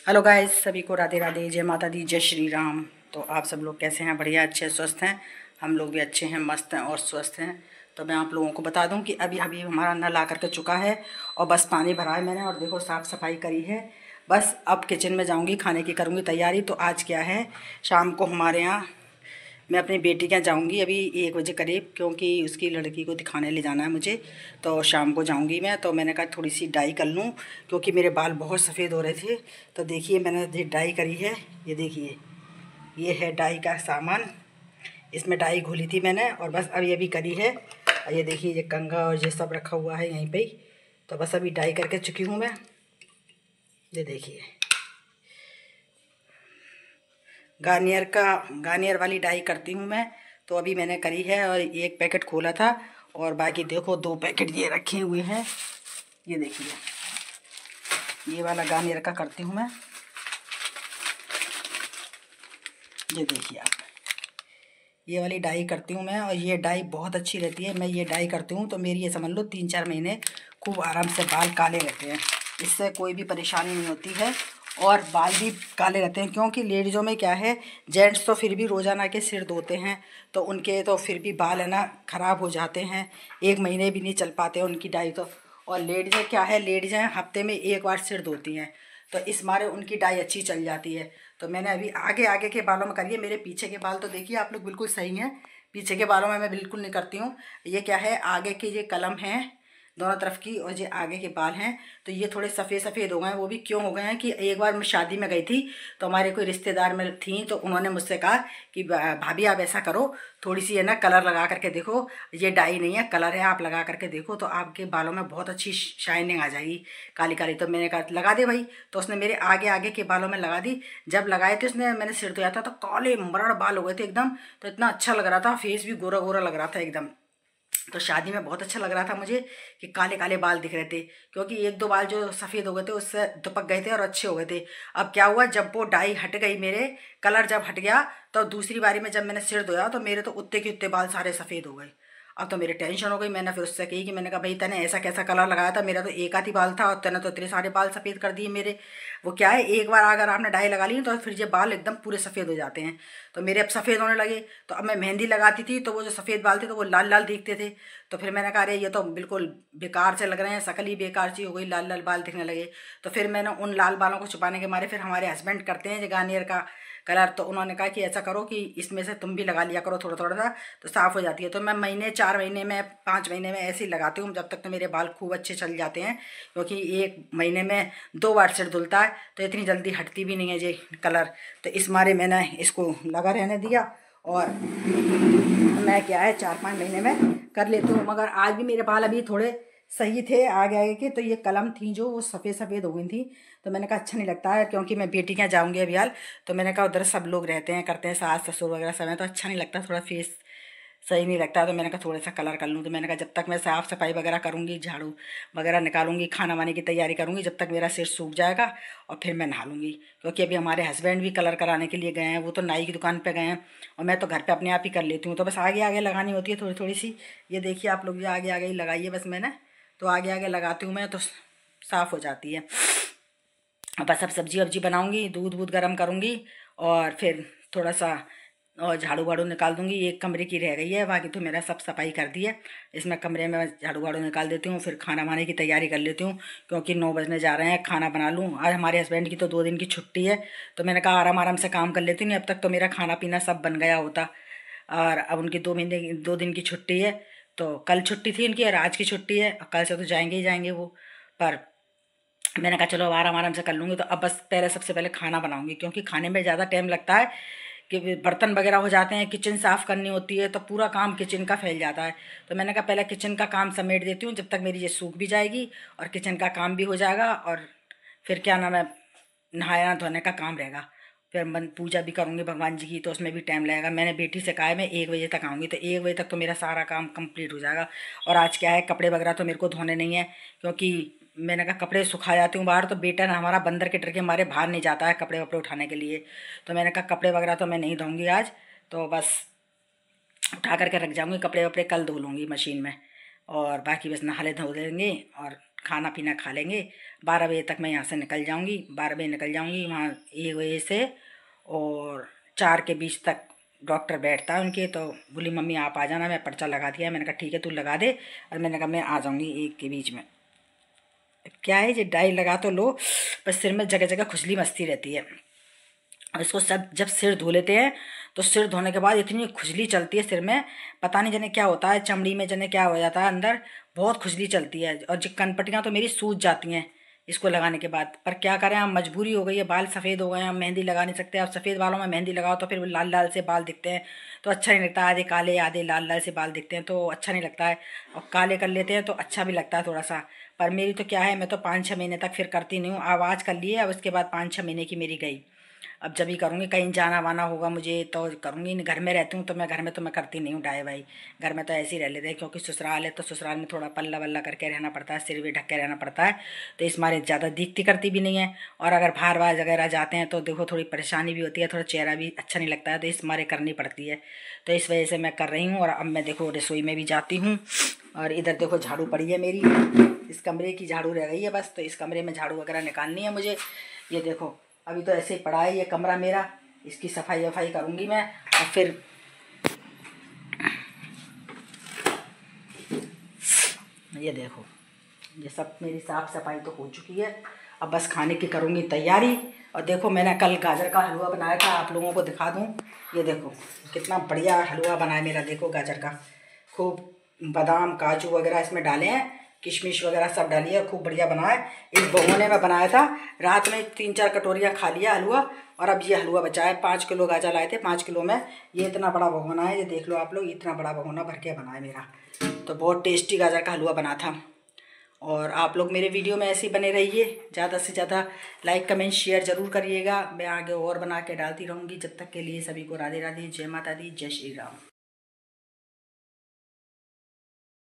Hello guys, सभी को राधे राधे, जय माता दी, जय श्री राम। तो आप सब लोग कैसे हैं? बढ़िया, अच्छे, स्वस्थ हैं। हम लोग भी अच्छे हैं, मस्त हैं और स्वस्थ हैं। तो मैं आप लोगों को बता दूं कि अभी अभी हमारा नल आकर के चुका है और बस पानी भरा है मैंने और देखो साफ़ सफाई करी है। बस अब किचन में जाऊंगी, खाने की करूंगी तैयारी। तो आज क्या है, शाम को हमारे यहाँ मैं अपनी बेटी के यहाँ जाऊँगी अभी 1 बजे करीब, क्योंकि उसकी लड़की को दिखाने ले जाना है मुझे। तो शाम को जाऊँगी मैं। तो मैंने कहा थोड़ी सी डाई कर लूँ, क्योंकि मेरे बाल बहुत सफ़ेद हो रहे थे। तो देखिए मैंने ये डाई करी है, ये देखिए, ये है डाई का सामान। इसमें डाई घोली थी मैंने और बस अभी अभी करी है। और ये देखिए, ये कंघा और ये सब रखा हुआ है यहीं पे ही। तो बस अभी डाई करके चुकी हूँ मैं। ये देखिए, गार्नियर वाली डाई करती हूँ मैं। तो अभी मैंने करी है और एक पैकेट खोला था और बाकी देखो 2 पैकेट ये रखे हुए हैं। ये देखिए, ये वाला गार्नियर का करती हूँ मैं। ये देखिए आप, ये वाली डाई करती हूँ मैं और ये डाई बहुत अच्छी रहती है। मैं ये डाई करती हूँ तो मेरी ये समझ लो 3-4 महीने खूब आराम से बाल काले रहते हैं। इससे कोई भी परेशानी नहीं होती है और बाल भी काले रहते हैं। क्योंकि लेडीज़ों में क्या है, जेंट्स तो फिर भी रोज़ाना के सिर धोते हैं तो उनके तो फिर भी बाल है ना ख़राब हो जाते हैं, 1 महीने भी नहीं चल पाते उनकी डाई तो। और लेडीज़ें क्या है, लेडीज़ें हफ्ते में 1 बार सिर धोती हैं, तो इस मारे उनकी डाई अच्छी चल जाती है। तो मैंने अभी आगे आगे के बालों में करी है। मेरे पीछे के बाल तो देखिए आप लोग बिल्कुल सही हैं, पीछे के बालों में मैं बिल्कुल नहीं करती हूँ। ये क्या है, आगे की ये कलम है दोनों तरफ की और ये आगे के बाल हैं, तो ये थोड़े सफ़ेद सफ़ेद हो गए हैं। वो भी क्यों हो गए हैं कि एक बार मैं शादी में गई थी तो हमारे कोई रिश्तेदार में थी, तो उन्होंने मुझसे कहा कि भाभी आप ऐसा करो, थोड़ी सी है ना कलर लगा करके देखो, ये डाई नहीं है कलर है, आप लगा करके देखो तो आपके बालों में बहुत अच्छी शाइनिंग आ जाएगी, काली काली। तो मैंने कहा लगा दे भाई। तो उसने मेरे आगे आगे के बालों में लगा दी। जब लगाए थे उसने, मैंने सिर धोया था तो काले मरड़ बाल हो गए थे एकदम। तो इतना अच्छा लग रहा था, फेस भी गोरा गोरा लग रहा था एकदम। तो शादी में बहुत अच्छा लग रहा था मुझे कि काले काले बाल दिख रहे थे। क्योंकि 1-2 बाल जो सफ़ेद हो गए थे उससे दुपक गए थे और अच्छे हो गए थे। अब क्या हुआ, जब वो डाई हट गई, मेरे कलर जब हट गया, तो दूसरी बारी में जब मैंने सिर धोया तो मेरे तो उत्ते के उत्ते बाल सारे सफ़ेद हो गए। अब तो मेरी टेंशन हो गई। मैंने फिर उससे कही कि मैंने कहा भाई तने ऐसा कैसा कलर लगाया था, मेरा तो एक आधी बाल था और तने तो इतने सारे बाल सफ़ेद कर दिए मेरे। वो क्या है, एक बार अगर आपने डाई लगा ली तो फिर ये बाल एकदम पूरे सफ़ेद हो जाते हैं। तो मेरे अब सफ़ेद होने लगे। तो अब मैं मेहंदी लगाती थी तो वो जो सफ़ेद बाल थे तो वो लाल लाल दिखते थे। तो फिर मैंने कहा अरे ये तो बिल्कुल बेकार से लग रहे हैं, शकल ही बेकार सी हो गई, लाल लाल बाल दिखने लगे। तो फिर मैंने उन लाल बालों को छुपाने के मारे, फिर हमारे हस्बैंड करते हैं जो गार्नियर का कलर, तो उन्होंने कहा कि ऐसा करो कि इसमें से तुम भी लगा लिया करो थोड़ा थोड़ा सा, तो साफ़ हो जाती है। तो मैं महीने 4 महीने में 5 महीने में ऐसे ही लगाती हूँ, जब तक तो मेरे बाल खूब अच्छे चल जाते हैं। क्योंकि 1 महीने में 2 बार सिर धुलता है तो इतनी जल्दी हटती भी नहीं है ये कलर। तो इस मारे मैंने इसको लगा रहने दिया और मैं क्या है 4-5 महीने में कर लेती हूँ। मगर आज भी मेरे बाल अभी थोड़े सही थे आगे आगे के, तो ये कलम थी जो वो सफ़ेद सफ़ेद हो गई थी। तो मैंने कहा अच्छा नहीं लगता है, क्योंकि मैं बेटी के यहाँ जाऊँगी अभी हाल। तो मैंने कहा उधर सब लोग रहते हैं, करते हैं, सास ससुर वगैरह सब हैं, तो अच्छा नहीं लगता, थोड़ा फेस सही नहीं लगता। तो मैंने कहा थोड़ा सा कलर कर लूँ। तो मैंने कहा जब तक मैं साफ़ सफाई वगैरह करूँगी, झाड़ू वगैरह निकालूंगी, खाना वाने की तैयारी करूँगी, जब तक मेरा सिर सूख जाएगा और फिर मैं नहा लूँगी। क्योंकि अभी हमारे हस्बैंड भी कलर कराने के लिए गए हैं, वो तो नाई की दुकान पे गए हैं और मैं तो घर पे अपने आप ही कर लेती हूँ। तो बस आगे आगे लगानी होती है थोड़ी थोड़ी सी। ये देखिए आप लोग, ये आगे आगे ही लगाइए बस मैंने, तो आगे आगे लगाती हूँ मैं तो साफ़ हो जाती है। अब बस अब सब्जी वब्जी बनाऊँगी, दूध वूध गर्म करूँगी और फिर थोड़ा सा और झाड़ू वाड़ू निकाल दूँगी। एक कमरे की रह गई है, बाकी तो मेरा सब सफाई कर दी है। इसमें कमरे में झाड़ू वाड़ू निकाल देती हूँ, फिर खाना वाने की तैयारी कर लेती हूँ, क्योंकि 9 बजने जा रहे हैं, खाना बना लूँ। आज हमारे हस्बैंड की तो 2 दिन की छुट्टी है, तो मैंने कहा आराम आराम से काम कर लेती हूँ, अब तक तो मेरा खाना पीना सब बन गया होता। और अब उनकी 2 दिन की छुट्टी है। तो कल छुट्टी थी इनकी और आज की छुट्टी है, कल से तो जाएंगे ही जाएंगे वो। पर मैंने कहा चलो आराम आराम से कर लूँगी। तो अब बस पहले सबसे पहले खाना बनाऊँगी, क्योंकि खाने में ज़्यादा टाइम लगता है कि बर्तन वगैरह हो जाते हैं, किचन साफ़ करनी होती है, तो पूरा काम किचन का फैल जाता है। तो मैंने कहा पहले किचन का काम समेट देती हूँ, जब तक मेरी ये सूख भी जाएगी और किचन का काम भी हो जाएगा। और फिर क्या नाम है, नहाना धोने का काम रहेगा। फिर मन पूजा भी करूँगी भगवान जी की, तो उसमें भी टाइम लगेगा। मैंने बेटी से कहा है मैं 1 बजे तक आऊँगी, तो 1 बजे तक तो मेरा सारा काम कंप्लीट हो जाएगा। और आज क्या है, कपड़े वगैरह तो मेरे को धोने नहीं है, क्योंकि मैंने कहा कपड़े सुखा जाती हूँ बाहर, तो बेटा ना हमारा बंदर के डर के मारे बाहर नहीं जाता है कपड़े वपड़े उठाने के लिए। तो मैंने कहा कपड़े वगैरह तो मैं नहीं धोऊंगी आज, तो बस उठा करके रख जाऊंगी, कपड़े वपड़े कल धो लूँगी मशीन में। और बाकी बस नहा ले धो लेंगे और खाना पीना खा लेंगे। 12 बजे तक मैं यहाँ से निकल जाऊँगी, 12 बजे निकल जाऊँगी वहाँ 1 बजे से, और 4 के बीच तक डॉक्टर बैठता है उनके। तो बोली मम्मी आप आ जाना, मैं पर्चा लगा दिया है। मैंने कहा ठीक है तू लगा दे, और मैंने कहा मैं आ जाऊँगी 1 के बीच में। क्या है ये डाई लगा तो लो, पर सिर में जगह जगह खुजली मस्ती रहती है। और इसको सब जब सिर धो लेते हैं तो सिर धोने के बाद इतनी खुजली चलती है सिर में, पता नहीं जने क्या होता है, चमड़ी में जने क्या हो जाता है अंदर, बहुत खुजली चलती है। और जो कनपटियाँ तो मेरी सूज जाती हैं इसको लगाने के बाद। पर क्या करें, हम मजबूरी हो गई है, बाल सफ़ेद हो गए हैं, हम मेहंदी लगा नहीं सकते। अब सफ़ेद बालों में मेहंदी लगाओ तो फिर लाल लाल से बाल दिखते हैं, तो अच्छा नहीं लगता। आधे काले आधे लाल लाल से बाल दिखते हैं तो अच्छा नहीं लगता है, और काले कर लेते हैं तो अच्छा भी लगता है थोड़ा सा। पर मेरी तो क्या है, मैं तो 5-6 महीने तक फिर करती नहीं हूँ। आवाज़ कर लिए, अब उसके बाद 5-6 महीने की मेरी गई। अब जब भी करूँगी, कहीं जाना वाना होगा मुझे तो करूँगी। घर में रहती हूँ तो मैं घर में तो मैं करती नहीं हूँ डाई वाई। घर में तो ऐसे ही रह लेते हैं, क्योंकि ससुराल है तो ससुराल में थोड़ा पल्ला वल्ला करके रहना पड़ता है, सिर भी ढक के रहना पड़ता है। तो इस मारे ज़्यादा दिखती करती भी नहीं है। और अगर बाहर बाहर वगैरह जाते हैं तो देखो थोड़ी परेशानी भी होती है, थोड़ा चेहरा भी अच्छा नहीं लगता है, तो इस मारे करनी पड़ती है। तो इस वजह से मैं कर रही हूँ। और अब मैं देखो रसोई में भी जाती हूँ, और इधर देखो झाड़ू पड़ी है मेरी, इस कमरे की झाड़ू रह गई है बस। तो इस कमरे में झाड़ू वगैरह निकालनी है मुझे। ये देखो अभी तो ऐसे ही पड़ा है ये कमरा मेरा, इसकी सफाई वफाई करूँगी मैं। और फिर ये देखो ये सब मेरी साफ़ सफाई तो हो चुकी है, अब बस खाने की करूँगी तैयारी। और देखो मैंने कल गाजर का हलवा बनाया था, आप लोगों को दिखा दूँ। ये देखो कितना बढ़िया हलवा बना है मेरा, देखो गाजर का। खूब बादाम काजू वगैरह इसमें डाले हैं, किशमिश वगैरह सब डाली है, खूब बढ़िया बना है। इस भगोने में बनाया था, रात में 3-4 कटोरियाँ खा लिया हलवा। और अब ये हलवा बचा है, 5 किलो गाजर लाए थे, 5 किलो में ये इतना बड़ा भगोना है। ये देख लो आप लोग, इतना बड़ा भगोना भर के बना है मेरा। तो बहुत टेस्टी गाजर का हलवा बना था। और आप लोग मेरे वीडियो में ऐसे ही बने रहिए, ज़्यादा से ज़्यादा लाइक कमेंट शेयर ज़रूर करिएगा। मैं आगे और बना के डालती रहूँगी। जब तक के लिए सभी को राधे राधे, जय माता दी, जय श्री राम।